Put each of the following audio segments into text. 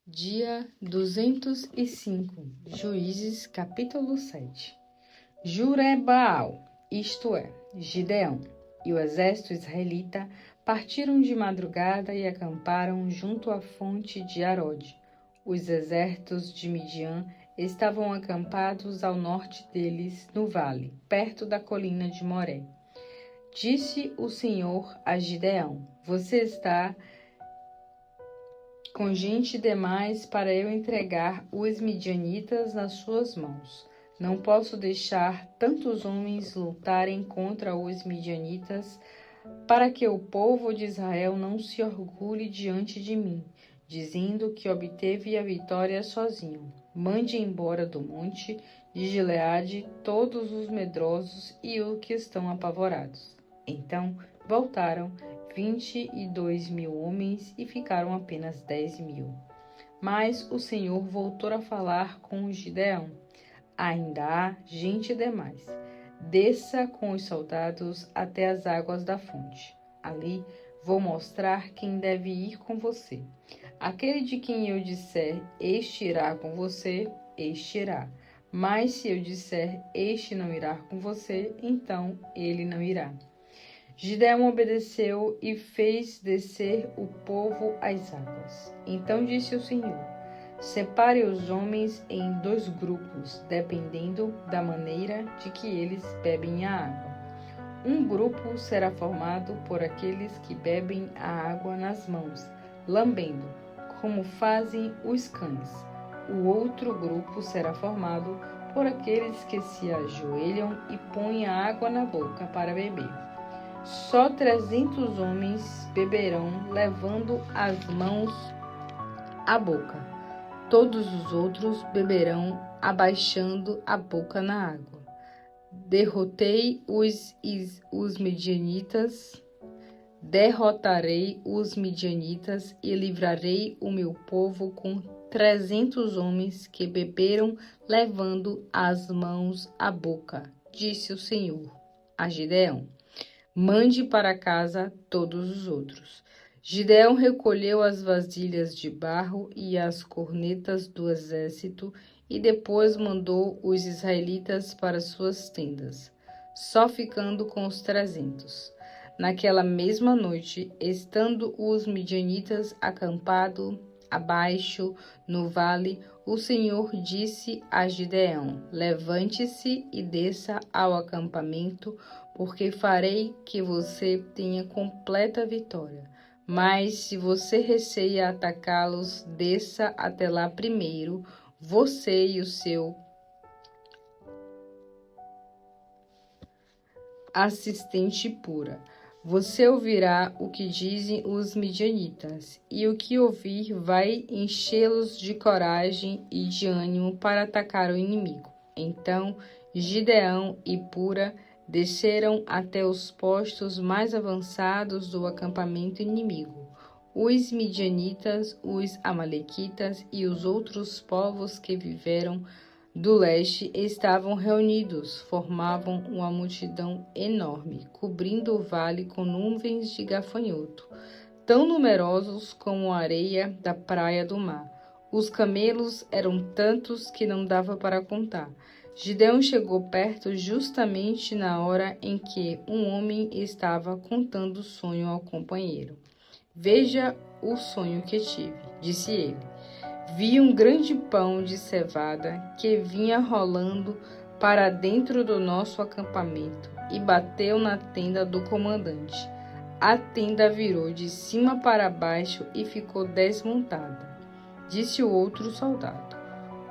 Dia 205, Juízes, capítulo 7. Jure-Baal, isto é, Gideão, e o exército israelita partiram de madrugada e acamparam junto à fonte de Arode. Os exércitos de Midian estavam acampados ao norte deles, no vale, perto da colina de Moré. Disse o Senhor a Gideão: Você está com gente demais para eu entregar os midianitas nas suas mãos. Não posso deixar tantos homens lutarem contra os midianitas, para que o povo de Israel não se orgulhe diante de mim, dizendo que obteve a vitória sozinho. Mande embora do monte de Gileade todos os medrosos e os que estão apavorados. Então voltaram 22.000 homens e ficaram apenas 10.000. Mas o Senhor voltou a falar com Gideão: Ainda há gente demais. Desça com os soldados até as águas da fonte. Ali vou mostrar quem deve ir com você. Aquele de quem eu disser, este irá com você, este irá. Mas se eu disser, este não irá com você, então ele não irá. Gideão obedeceu e fez descer o povo às águas. Então disse o Senhor: Separe os homens em 2 grupos, dependendo da maneira de que eles bebem a água. Um grupo será formado por aqueles que bebem a água nas mãos, lambendo, como fazem os cães. O outro grupo será formado por aqueles que se ajoelham e põem a água na boca para beber. Só 300 homens beberão levando as mãos à boca. Todos os outros beberão abaixando a boca na água. Derrotarei os midianitas e livrarei o meu povo com 300 homens que beberam levando as mãos à boca, disse o Senhor a Gideão. Mande para casa todos os outros. Gideão recolheu as vasilhas de barro e as cornetas do exército e depois mandou os israelitas para suas tendas, só ficando com os 300. Naquela mesma noite, estando os midianitas acampados abaixo no vale, o Senhor disse a Gideão: Levante-se e desça ao acampamento, porque farei que você tenha completa vitória. Mas se você receia atacá-los, desça até lá primeiro, você e o seu assistente Pura. Você ouvirá o que dizem os midianitas, e o que ouvir vai enchê-los de coragem e de ânimo para atacar o inimigo. Então Gideão e Pura desceram até os postos mais avançados do acampamento inimigo. Os midianitas, os amalequitas e os outros povos que viveram do leste estavam reunidos, formavam uma multidão enorme, cobrindo o vale com nuvens de gafanhoto, tão numerosos como a areia da praia do mar. Os camelos eram tantos que não dava para contar. Gideão chegou perto justamente na hora em que um homem estava contando o sonho ao companheiro. Veja o sonho que tive, disse ele. Vi um grande pão de cevada que vinha rolando para dentro do nosso acampamento e bateu na tenda do comandante. A tenda virou de cima para baixo e ficou desmontada. Disse o outro soldado: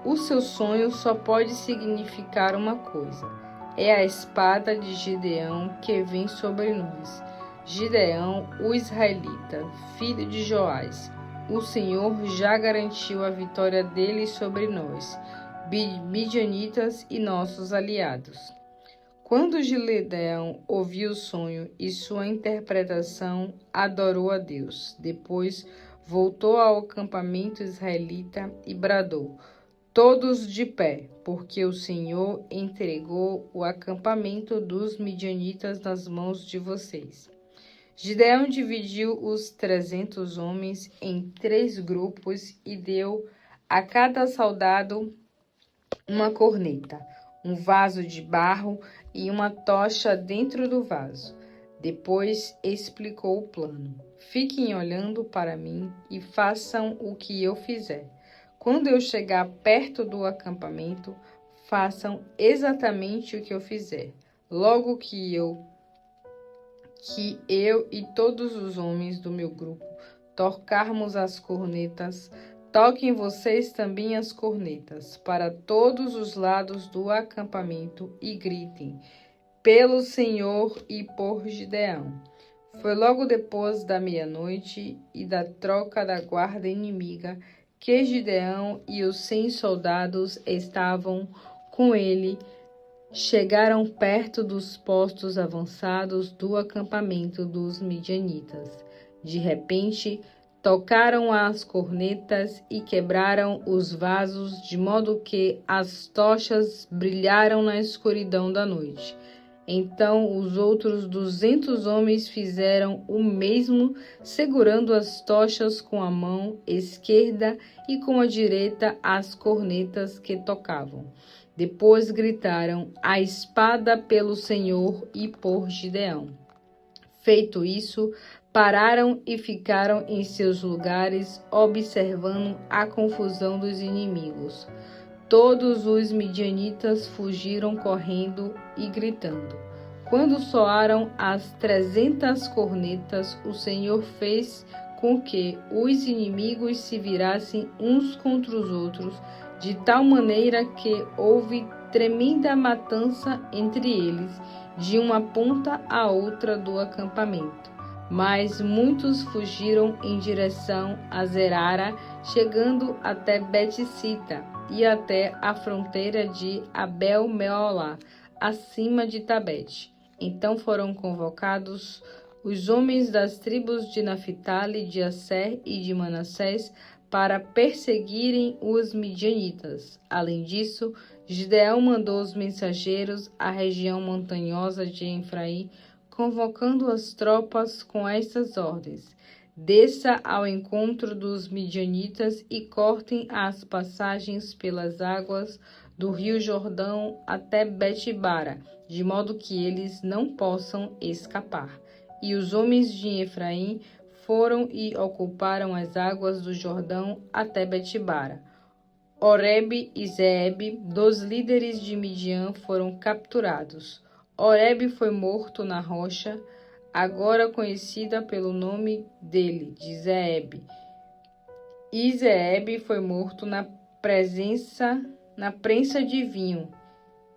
O seu sonho só pode significar uma coisa. É a espada de Gideão que vem sobre nós. Gideão, o israelita, filho de Joás. O Senhor já garantiu a vitória dele sobre nós, midianitas e nossos aliados. Quando Gideão ouviu o sonho e sua interpretação, adorou a Deus. Depois voltou ao acampamento israelita e bradou: Todos de pé, porque o Senhor entregou o acampamento dos midianitas nas mãos de vocês. Gideão dividiu os 300 homens em 3 grupos e deu a cada soldado uma corneta, um vaso de barro e uma tocha dentro do vaso. Depois explicou o plano. Fiquem olhando para mim e façam o que eu fizer. Quando eu chegar perto do acampamento, façam exatamente o que eu fizer. Logo que eu e todos os homens do meu grupo tocarmos as cornetas, toquem vocês também as cornetas para todos os lados do acampamento e gritem: pelo Senhor e por Gideão. Foi logo depois da meia-noite e da troca da guarda inimiga que Gideão e os 100 soldados estavam com ele. Chegaram perto dos postos avançados do acampamento dos midianitas. De repente, tocaram as cornetas e quebraram os vasos, de modo que as tochas brilharam na escuridão da noite. Então os outros 200 homens fizeram o mesmo, segurando as tochas com a mão esquerda e com a direita as cornetas que tocavam. Depois gritaram: a espada pelo Senhor e por Gideão. Feito isso, pararam e ficaram em seus lugares, observando a confusão dos inimigos. Todos os midianitas fugiram correndo e gritando. Quando soaram as 300 cornetas, o Senhor fez com que os inimigos se virassem uns contra os outros, de tal maneira que houve tremenda matança entre eles, de uma ponta à outra do acampamento. Mas muitos fugiram em direção a Zerara, chegando até Bet-sita e até a fronteira de Abel-meolá, acima de Tabete. Então foram convocados os homens das tribos de Naphtali, de Asser e de Manassés para perseguirem os midianitas. Além disso, Gideão mandou os mensageiros à região montanhosa de Efraim, convocando as tropas com estas ordens: desça ao encontro dos midianitas e cortem as passagens pelas águas do rio Jordão até Bet-bara, de modo que eles não possam escapar. E os homens de Efraim foram e ocuparam as águas do Jordão até Bet-bara. Oreb e Zeeb, 2 líderes de Midian, foram capturados. Oreb foi morto na rocha, agora conhecida pelo nome dele, de Zeeb. E Zeeb foi morto na prensa de vinho,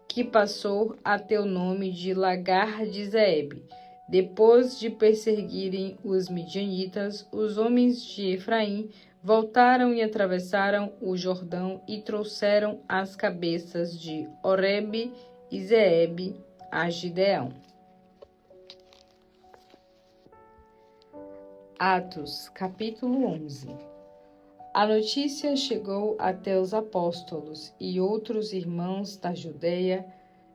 que passou a ter o nome de Lagar de Zeeb. Depois de perseguirem os midianitas, os homens de Efraim voltaram e atravessaram o Jordão e trouxeram as cabeças de Oreb e Zeeb a Gideão. Atos, capítulo 11. A notícia chegou até os apóstolos e outros irmãos da Judeia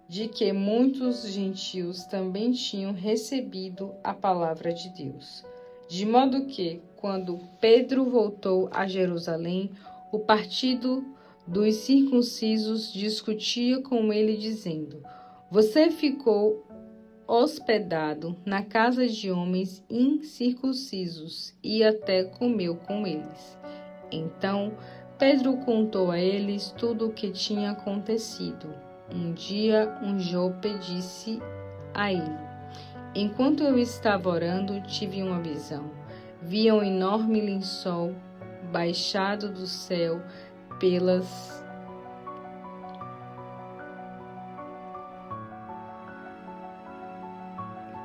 de que muitos gentios também tinham recebido a palavra de Deus. De modo que, quando Pedro voltou a Jerusalém, o partido dos circuncisos discutia com ele, dizendo: você ficou hospedado na casa de homens incircuncisos e até comeu com eles. Então Pedro contou a eles tudo o que tinha acontecido. Um dia um Jope disse a ele: enquanto eu estava orando, tive uma visão. Vi um enorme lençol baixado do céu pelas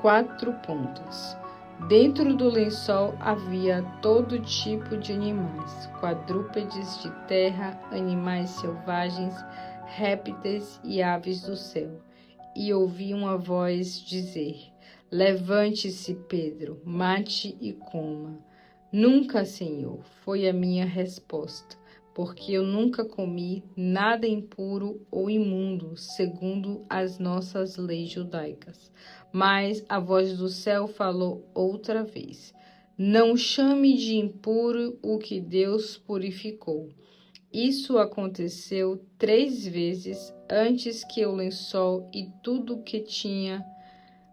4 pontas. Dentro do lençol havia todo tipo de animais, quadrúpedes de terra, animais selvagens, répteis e aves do céu. E ouvi uma voz dizer: levante-se, Pedro, mate e coma. Nunca, Senhor, foi a minha resposta. porque eu nunca comi nada impuro ou imundo, segundo as nossas leis judaicas. Mas a voz do céu falou outra vez: não chame de impuro o que Deus purificou. Isso aconteceu 3 vezes antes que o lençol e tudo o que tinha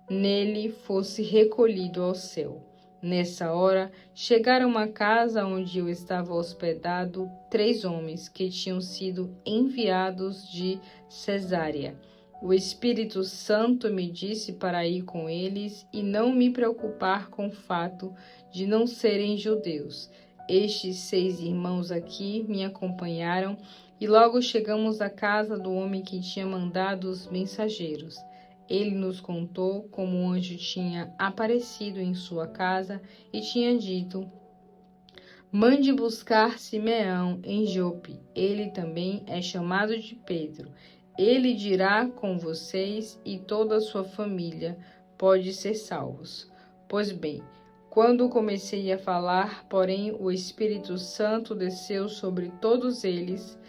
nele fosse recolhido ao céu. Nessa hora, chegaram à casa onde eu estava hospedado 3 homens que tinham sido enviados de Cesárea. O Espírito Santo me disse para ir com eles e não me preocupar com o fato de não serem judeus. Estes 6 irmãos aqui me acompanharam e logo chegamos à casa do homem que tinha mandado os mensageiros. Ele nos contou como o anjo tinha aparecido em sua casa e tinha dito: mande buscar Simeão em Jope. Ele também é chamado de Pedro. Ele dirá com vocês e toda a sua família pode ser salvos. Pois bem, quando comecei a falar, porém, o Espírito Santo desceu sobre todos eles,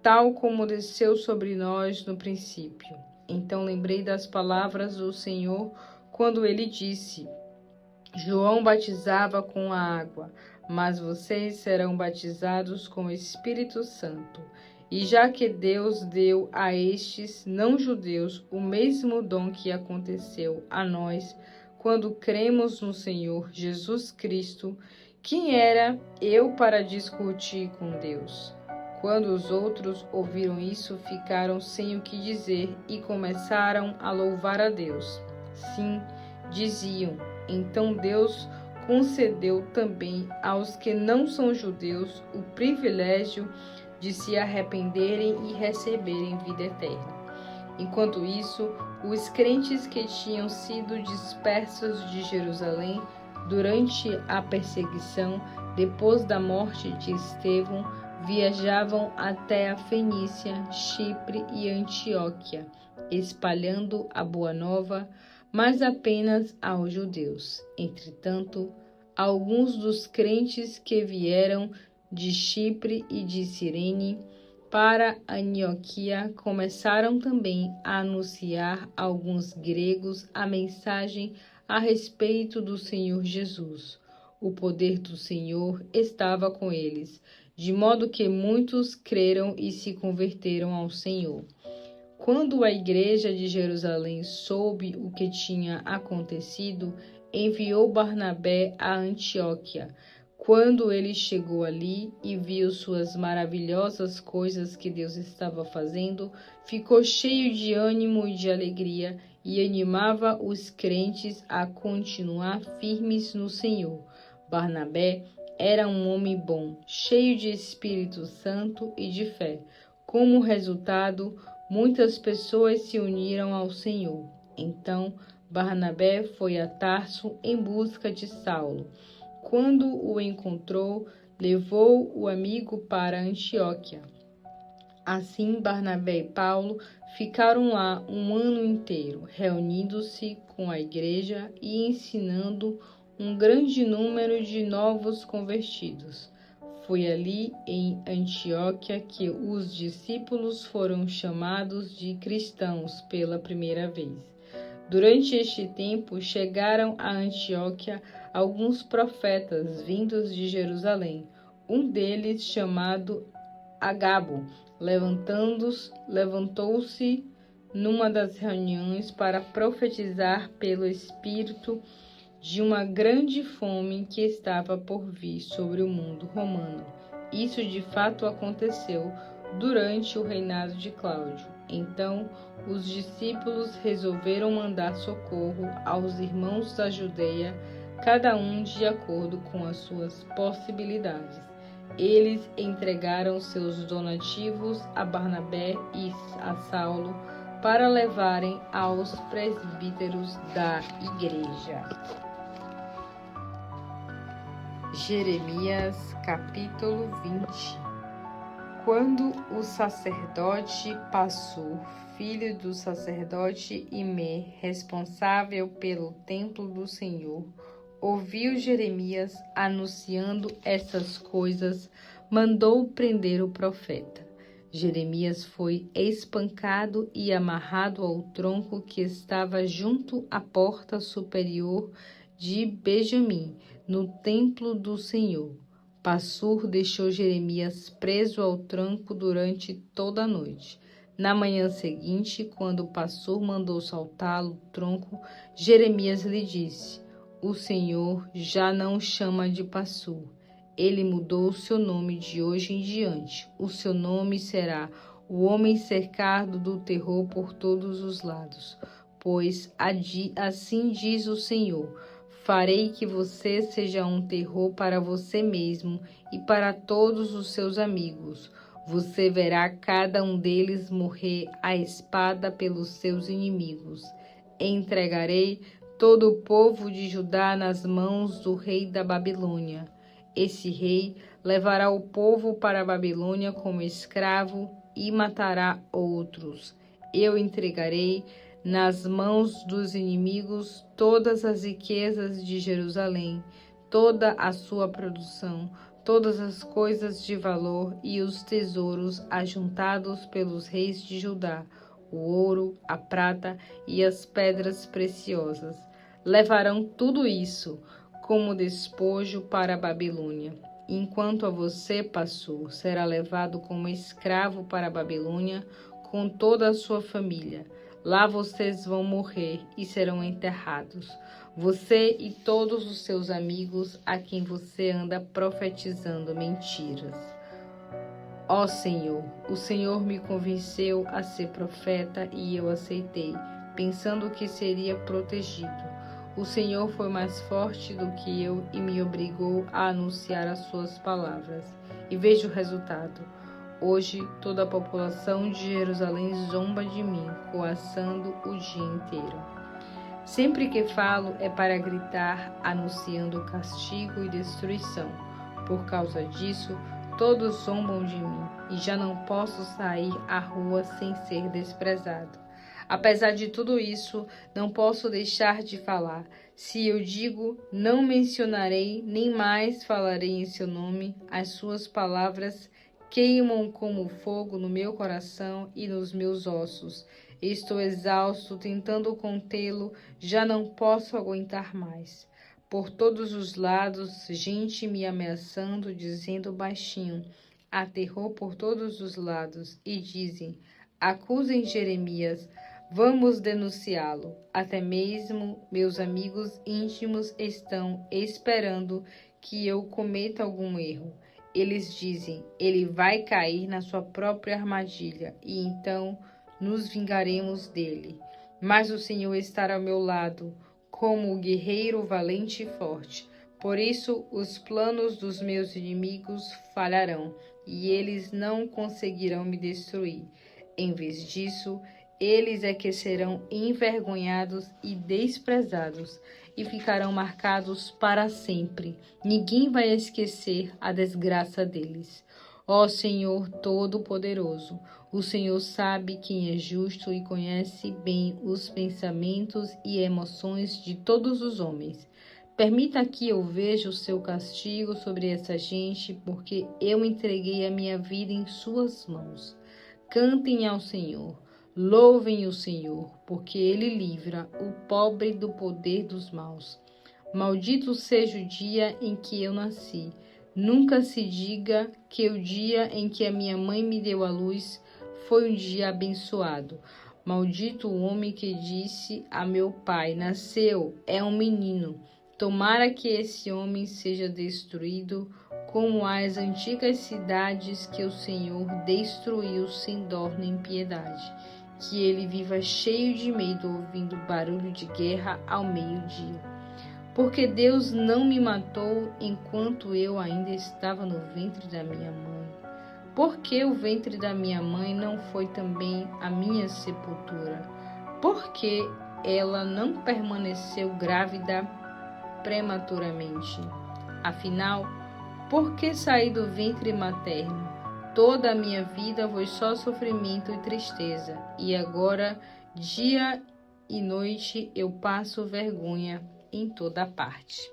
tal como desceu sobre nós no princípio. Então lembrei das palavras do Senhor quando ele disse: João batizava com a água, mas vocês serão batizados com o Espírito Santo. E já que Deus deu a estes não-judeus o mesmo dom que aconteceu a nós quando cremos no Senhor Jesus Cristo, quem era eu para discutir com Deus? Quando os outros ouviram isso, ficaram sem o que dizer e começaram a louvar a Deus. Sim, diziam, então Deus concedeu também aos que não são judeus o privilégio de se arrependerem e receberem vida eterna. Enquanto isso, os crentes que tinham sido dispersos de Jerusalém durante a perseguição, depois da morte de Estevão, viajavam até a Fenícia, Chipre e Antioquia, espalhando a boa nova, mas apenas aos judeus. Entretanto, alguns dos crentes que vieram de Chipre e de Cirene para Antioquia começaram também a anunciar a alguns gregos a mensagem a respeito do Senhor Jesus. O poder do Senhor estava com eles, de modo que muitos creram e se converteram ao Senhor. Quando a igreja de Jerusalém soube o que tinha acontecido, enviou Barnabé a Antioquia. Quando ele chegou ali e viu suas maravilhosas coisas que Deus estava fazendo, ficou cheio de ânimo e de alegria e animava os crentes a continuar firmes no Senhor. Barnabé era um homem bom, cheio de Espírito Santo e de fé. Como resultado, muitas pessoas se uniram ao Senhor. Então, Barnabé foi a Tarso em busca de Saulo. Quando o encontrou, levou o amigo para Antioquia. Assim, Barnabé e Paulo ficaram lá um ano inteiro, reunindo-se com a igreja e ensinando um grande número de novos convertidos. Foi ali em Antioquia que os discípulos foram chamados de cristãos pela primeira vez. Durante este tempo, chegaram a Antioquia alguns profetas vindos de Jerusalém. Um deles, chamado Agabo, levantou-se numa das reuniões para profetizar pelo Espírito de uma grande fome que estava por vir sobre o mundo romano. Isso de fato aconteceu durante o reinado de Cláudio. Então, os discípulos resolveram mandar socorro aos irmãos da Judeia, cada um de acordo com as suas possibilidades. Eles entregaram seus donativos a Barnabé e a Saulo para levarem aos presbíteros da igreja. Jeremias, capítulo 20. Quando o sacerdote Passur, filho do sacerdote Imê, responsável pelo templo do Senhor, ouviu Jeremias anunciando essas coisas, mandou prender o profeta. Jeremias foi espancado e amarrado ao tronco que estava junto à porta superior de Benjamim, no templo do Senhor. Passur deixou Jeremias preso ao tronco durante toda a noite. Na manhã seguinte, quando Passur mandou soltá-lo do tronco, Jeremias lhe disse: "O Senhor já não o chama de Passur. Ele mudou o seu nome de hoje em diante. O seu nome será o homem cercado do terror por todos os lados. Pois assim diz o Senhor: farei que você seja um terror para você mesmo e para todos os seus amigos. Você verá cada um deles morrer à espada pelos seus inimigos. Entregarei todo o povo de Judá nas mãos do rei da Babilônia. Esse rei levará o povo para a Babilônia como escravo e matará outros. Eu entregarei nas mãos dos inimigos todas as riquezas de Jerusalém, toda a sua produção, todas as coisas de valor e os tesouros ajuntados pelos reis de Judá, o ouro, a prata e as pedras preciosas. Levarão tudo isso como despojo para a Babilônia. Enquanto a você, Passur, será levado como escravo para a Babilônia com toda a sua família. Lá vocês vão morrer e serão enterrados, você e todos os seus amigos a quem você anda profetizando mentiras. Ó Senhor, o Senhor me convenceu a ser profeta e eu aceitei, pensando que seria protegido. O Senhor foi mais forte do que eu e me obrigou a anunciar as suas palavras. E veja o resultado. Hoje, toda a população de Jerusalém zomba de mim, coaçando o dia inteiro. Sempre que falo é para gritar, anunciando castigo e destruição. Por causa disso, todos zombam de mim e já não posso sair à rua sem ser desprezado. Apesar de tudo isso, não posso deixar de falar. Se eu digo, não mencionarei, nem mais falarei em seu nome, as suas palavras queimam como fogo no meu coração e nos meus ossos. Estou exausto, tentando contê-lo, já não posso aguentar mais. Por todos os lados, gente me ameaçando, dizendo baixinho: há terror por todos os lados, e dizem: acusem Jeremias, vamos denunciá-lo. Até mesmo meus amigos íntimos estão esperando que eu cometa algum erro. Eles dizem: ele vai cair na sua própria armadilha, e então nos vingaremos dele. Mas o Senhor estará ao meu lado, como o guerreiro valente e forte. Por isso, os planos dos meus inimigos falharão, e eles não conseguirão me destruir. Em vez disso, eles é que serão envergonhados e desprezados, e ficarão marcados para sempre. Ninguém vai esquecer a desgraça deles. Ó Senhor Todo-Poderoso, o Senhor sabe quem é justo e conhece bem os pensamentos e emoções de todos os homens. Permita que eu veja o seu castigo sobre essa gente, porque eu entreguei a minha vida em suas mãos. Cantem ao Senhor, louvem o Senhor, porque ele livra o pobre do poder dos maus. Maldito seja o dia em que eu nasci. Nunca se diga que o dia em que a minha mãe me deu à luz foi um dia abençoado. Maldito o homem que disse a meu pai: nasceu, é um menino. Tomara que esse homem seja destruído como as antigas cidades que o Senhor destruiu sem dó nem piedade. Que ele viva cheio de medo, ouvindo barulho de guerra ao meio-dia. Porque Deus não me matou enquanto eu ainda estava no ventre da minha mãe. Porque o ventre da minha mãe não foi também a minha sepultura? Porque ela não permaneceu grávida prematuramente? Afinal, por que saí do ventre materno? Toda a minha vida foi só sofrimento e tristeza, e agora, dia e noite, eu passo vergonha em toda parte.